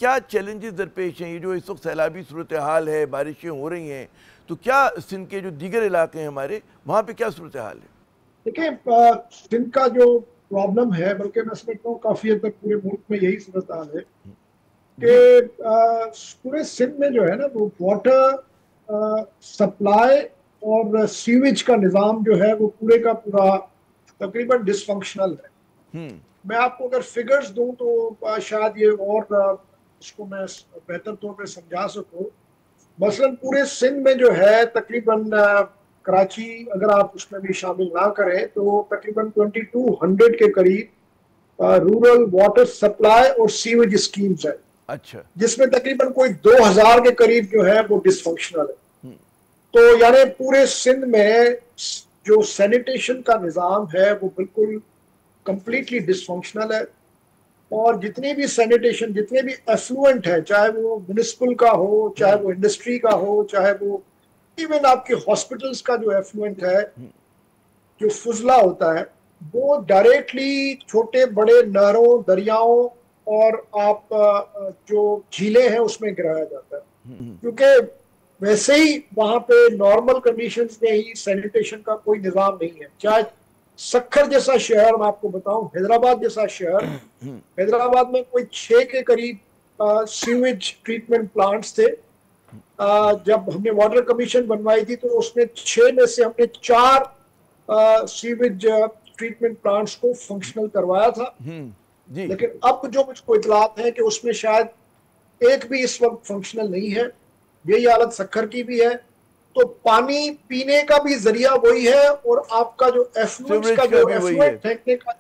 क्या चैलेंजेस दरपेश हैं? ये जो इस वक्त सैलाबी सूरत हाल है, बारिशें हो रही हैं, तो क्या सिंध के जो दीगर इलाके हैं हमारे, वहाँ पे क्या सूरत हाल है? देखिए, सिंध का जो प्रॉब्लम है, बल्कि मैं समझता हूँ काफी हद तक पूरे मुल्क में यही सूरत हाल है कि जी। पूरे सिंध में जो है ना, वो वाटर सप्लाई और सीवेज का निज़ाम जो है वो पूरे का पूरा तकरीबन डिसफंक्शनल है। हम्म। मैं आपको अगर फिगर्स दूं तो शायद ये और इसको मैं बेहतर तौर पे समझा सकूं। मसलन पूरे सिंध में जो है तकरीबन कराची अगर आप उसमें भी शामिल ना करें तो तकरीबन 2200 के करीब रूरल वाटर सप्लाई और सीवेज स्कीम्स है, अच्छा। जिसमें तकरीबन कोई 2000 के करीब जो है वो डिसफंक्शनल है। हम्म। तो यानी पूरे सिंध में जो सैनिटेशन का निज़ाम है वो बिल्कुल कंप्लीटली डिसफंक्शनल है। और जितनी भी सैनिटेशन, जितने भी एफ्लुएंट है, चाहे वो म्युनिसिपल का हो, चाहे हम्म। वो इंडस्ट्री का हो, चाहे वो इवन आपके हॉस्पिटल्स का जो एफ्लुएंट है, हम्म। जो फुजला होता है, वो डायरेक्टली छोटे बड़े नहरों, दरियाओं और आप जो झीलें हैं उसमें गिराया जाता है। हम्म। क्योंकि वैसे ही वहां पे नॉर्मल कंडीशंस में ही सैनिटेशन का कोई निजाम नहीं है। चाहे सक्खर जैसा शहर, मैं आपको बताऊं, हैदराबाद जैसा शहर, हैदराबाद में कोई 6 के करीब सीवेज ट्रीटमेंट प्लांट्स थे। जब हमने वाटर कमीशन बनवाई थी तो उसमें 6 में से हमने 4 सीवेज ट्रीटमेंट प्लांट्स को फंक्शनल करवाया था। जी। लेकिन अब जो मुझको इतलात है कि उसमें शायद एक भी इस वक्त फंक्शनल नहीं है। यही हालत सक्खर की भी है। तो पानी पीने का भी जरिया वही है और आपका जो एफ्लुएंट्स सीवरेज का का जो भी वही है। एफ्लुएंट फेंकने का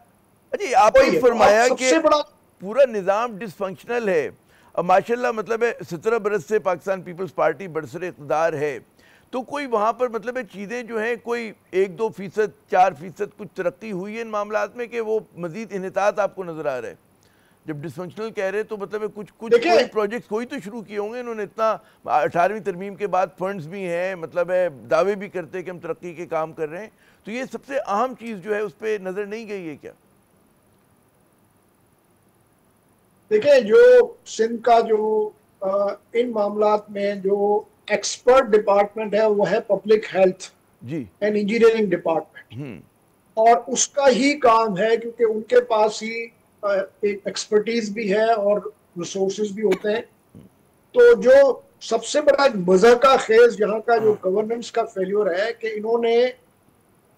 अच्छा, आपने वही है। तो अब फरमाया कि सबसे बड़ा पूरा निज़ाम डिसफंक्शनल है। अब माशाल्लाह मतलब है 17 बरस से पाकिस्तान पीपल्स पार्टी बरसर इक़्तिदार है, तो कोई वहाँ पर मतलब है चीज़ें जो हैं कोई 1-2%, 4% कुछ तरक्की हुई है इन मामलात में कि वो मज़ीद इन्हितात आपको नज़र आ रहा है? जब डिसफंक्शनल कह रहे हैं तो मतलब है कुछ कुछ देखिए। कोई प्रोजेक्ट्स कोई तो शुरू किए होंगे इन्होंने। इतना 18वीं तरमीम के बाद फंड्स भी हैं, मतलब है दावे भी करते हैं कि हम तरक्की के काम कर रहे हैं, तो ये सबसे अहम चीज़ जो है उस पर नज़र नहीं गई है क्या? देखिए, जो सिंध का जो इन मामलात में जो एक्सपर्ट डिपार्टमेंट है वो है पब्लिक हेल्थ जी। And engineering department. हम्म। और उसका ही काम है, क्योंकि उनके पास ही एक एक्सपर्टीज भी है और रिसोर्सेज भी होते हैं। तो जो सबसे बड़ा मज़ा का खेज यहाँ का जो गवर्नेंस का फेल्योर है कि इन्होंने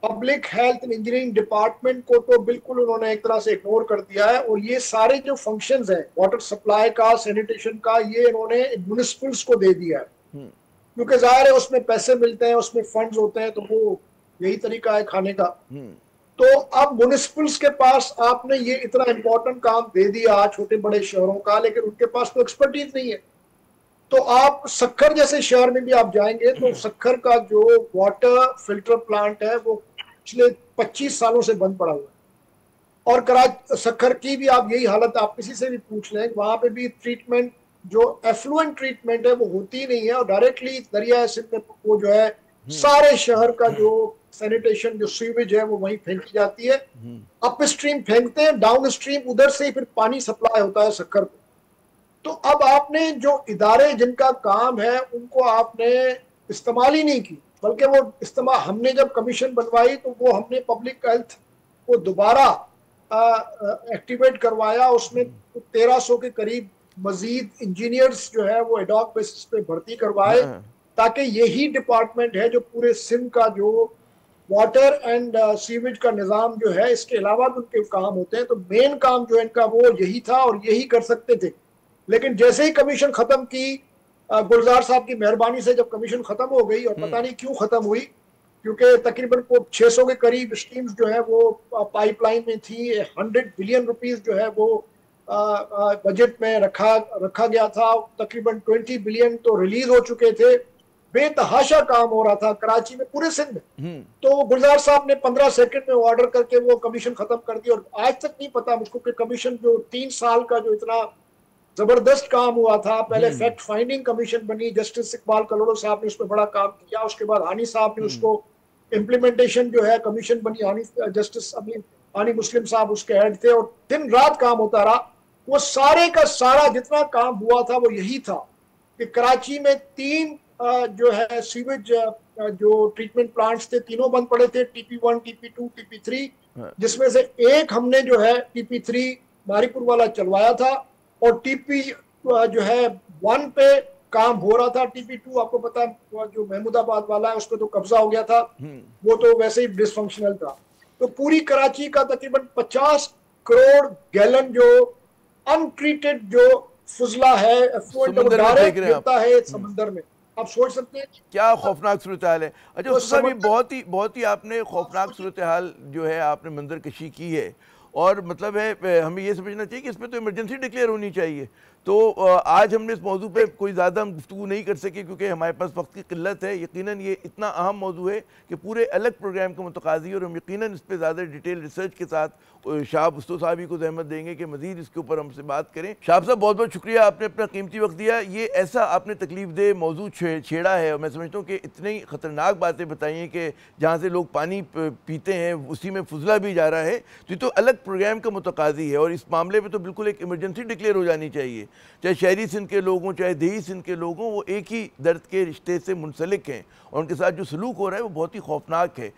public health and engineering department को तो बिल्कुल उन्होंने एक तरह से इग्नोर कर दिया है। और ये सारे जो फंक्शंस हैं वाटर सप्लाई का, सैनिटेशन का, ये इन्होंने म्युनिसिपल्स को दे दिया है। हम्म। क्योंकि जाहिर है उसमें पैसे मिलते हैं, उसमें फंड्स होते हैं, तो वो यही तरीका है खाने का। हम्म। तो अब म्युनिसिपल्स के पास आपने ये इतना इंपॉर्टेंट काम दे दिया छोटे बड़े शहरों का, लेकिन उनके पास तो एक्सपर्टीज नहीं है। तो आप सक्खर जैसे शहर में भी आप जाएंगे तो सक्खर का जो वाटर फिल्टर प्लांट है वो पिछले 25 सालों से बंद पड़ा हुआ है। और कराची सक्खर की भी आप यही हालत, आप किसी से भी पूछ लें, वहां पे भी ट्रीटमेंट, जो एफ्लुएंट ट्रीटमेंट है वो होती ही नहीं है। और डायरेक्टली दरिया सिंध में वो जो है सारे शहर का जो सैनिटेशन, जो सीवेज है, वो वहीं फेंकी जाती है। अप स्ट्रीम फेंकते हैं, डाउन स्ट्रीम उधर से ही फिर पानी सप्लाई होता है सक्खर को। तो अब आपने जो इदारे जिनका काम है उनको आपने इस्तेमाल ही नहीं की, बल्कि वो इस्तेमाल, हमने जब कमीशन बनवाई तो वो हमने पब्लिक हेल्थ को दोबारा एक्टिवेट करवाया। उसमें 1300 के करीब मजीद इंजीनियर्स जो है वो एडॉक बेसिस पे भर्ती करवाए, हाँ। ताकि यही डिपार्टमेंट है जो पूरे सिंध का जो वाटर एंड सीवेज का निज़ाम जो है, इसके अलावा भी उनके काम होते हैं। तो मेन काम जो है इनका वो यही था और यही कर सकते थे। लेकिन जैसे ही कमीशन खत्म की, गुलजार साहब की मेहरबानी से जब कमीशन खत्म हो गई, और पता नहीं क्यों खत्म हुई, क्योंकि तकरीबन को 600 के करीब स्कीम्स जो है वो पाइपलाइन में थी। 100 बिलियन रुपीस जो है वो बजट में रखा रखा गया था। तकरीबन 20 बिलियन तो रिलीज हो चुके थे। बेतहाशा काम हो रहा था कराची में, पूरे सिंध में। तो गुलजार साहब ने 15 सेकंड में ऑर्डर करके वो कमीशन खत्म कर दिया। और आज तक नहीं पता मुझको कि कमीशन जो 3 साल का जो इतना जबरदस्त काम हुआ था, पहले फैक्ट फाइंडिंग कमीशन बनी, जस्टिस इकबाल कलोड़ो साहब ने उस पर बड़ा काम किया, उसके बाद हानी साहब ने उसको इम्प्लीमेंटेशन जो है कमीशन बनी, हानी जस्टिस हानी मुस्लिम साहब उसके हेड थे, और दिन रात काम होता रहा। वो सारे का सारा जितना काम हुआ था वो यही था कि कराची में 3 जो है सीवेज जो ट्रीटमेंट प्लांट्स थे, तीनों बंद पड़े थे, TP1, TP2, TP3, हाँ। जिसमें से एक हमने जो है TP3 मारीपुर वाला चलवाया था, और TP जो है 1 पे काम हो रहा था। TP2 आपको पता है जो महमूदाबाद वाला है, उस पर तो कब्जा हो गया था, वो तो वैसे ही डिसफंक्शनल था। तो पूरी कराची का तकरीबन 50 करोड़ गैलन जो अनट्रीटेड जो फुजला है एफ्लुएंट, वो समंदर में फेंक डायरेक्ट रहे हैं आप। गिरता है समंदर में। आप सोच सकते हैं क्या खौफनाक सूरत हाल है। अच्छा तो उस्ताद साहब, ये समंदर। बहुत ही आपने खौफनाक सूरत हाल जो है आपने मंजर कशी की है, और मतलब है हमें ये समझना चाहिए कि इसमें तो इमरजेंसी डिक्लेयर होनी चाहिए। तो आज हमने इस मौजू पे कोई ज़्यादा हम गुफ्तगू नहीं कर सके क्योंकि हमारे पास वक्त की किल्लत है। यकीनन ये इतना अहम मौजू है कि पूरे अलग प्रोग्राम का मुतकाज़ी है, और हम यकीनन इस पर ज़्यादा डिटेल रिसर्च के साथ शाहब उस्तो साहब ही को जहमत देंगे कि मज़ीद इसके ऊपर हमसे बात करें। शाहब साहब बहुत बहुत शुक्रिया, आपने अपना कीमती वक्त दिया। ये ऐसा आपने तकलीफ दे मौजू छेड़ा है, और मैं समझता हूँ कि इतनी ख़तरनाक बातें बताई हैं कि जहाँ से लोग पानी पीते हैं उसी में फुजला भी जा रहा है। तो ये तो अलग प्रोग्राम का मुतकाज़ी है, और इस मामले में तो बिल्कुल एक इमरजेंसी डिक्लेयर हो जानी चाहिए। चाहे शहरी सिंध के लोग हों, चाहे देही सिंध के लोग हों, वो एक ही दर्द के रिश्ते से मुंसलिक हैं, और उनके साथ जो सलूक हो रहा है वो बहुत ही खौफनाक है।